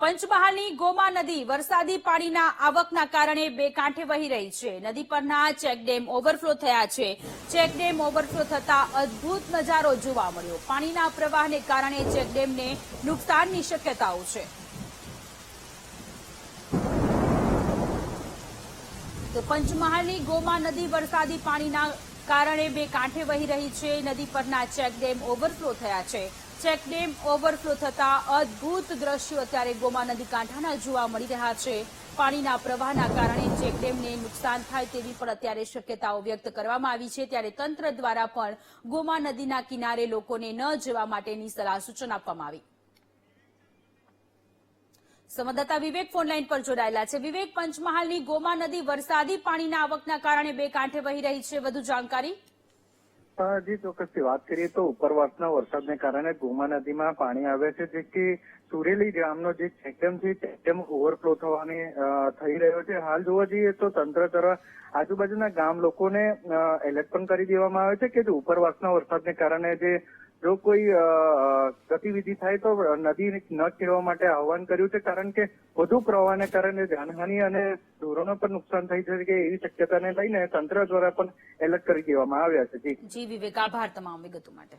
પંચમહાલની Goma નદી વરસાદી પાણીના આવકના કારણે બે કાંઠે વહી રહી છે. નદી પરના ચેકડેમ ઓવરફ્લો થયા છે. ચેકડેમ ઓવરફ્લો થતા અદ્ભુત નજારો જોવા મળ્યો. પાણીના પ્રવાહને કારણે ચેકડેમને નુકસાનની શક્યતાઓ છે. તો પંચમહાલની ગોમા નદી વરસાદી પાણીના કારણે બે કાંઠે વહી રહી છે. નદી પરના ચેકડેમ ઓવરફ્લો થયા છે. ચેકડેમ ઓવરફ્લો થતા અદ્ભુત દ્રશ્યો અત્યારે ગોમા નદી કાંઠાના જોવા મળી રહ્યા છે. પાણીના પ્રવાહના કારણે ચેકડેમને નુકસાન થાય તેવી પણ અત્યારે શક્યતાઓ વ્યક્ત કરવામાં આવી છે. ત્યારે તંત્ર દ્વારા પણ ગોમા નદીના કિનારે લોકોને ન જવા માટેની સલાહ સૂચન આપવામાં આવી. સંવાદદાતા વિવેક ફોનલાઈન પર જોડાયેલા છે. વિવેક, પંચમહાલની ગોમા નદી વરસાદી પાણીના આવકના કારણે બે કાંઠે વહી રહી છે. વધુ જાણકારી? જી ચોક્કસથી વાત કરીએ તો ઉપરવાસના વરસાદને કારણે ગોમા નદીમાં પાણી આવે છે, જે કે સુરેલી ગામનો જે ચેકડેમ છે ચેકડેમ ઓવરફ્લો થઈ રહ્યો છે. હાલ જોવા જઈએ તો તંત્ર દ્વારા આજુબાજુના ગામ લોકોને એલર્ટ પણ કરી દેવામાં આવે છે કે ઉપરવાસના વરસાદને કારણે જો કોઈ ગતિવિધિ થાય તો નદી ન ખેડવા માટે આહવાન કર્યું છે, કારણ કે વધુ પ્રવાહને કારણે જાનહાનિ અને ઢોરોને પણ નુકસાન થઈ શકે એવી શક્યતાને લઈને તંત્ર દ્વારા પણ એલર્ટ કરી દેવામાં આવ્યા છે. જી વિવેક, આભાર તમામ વિગતો માટે.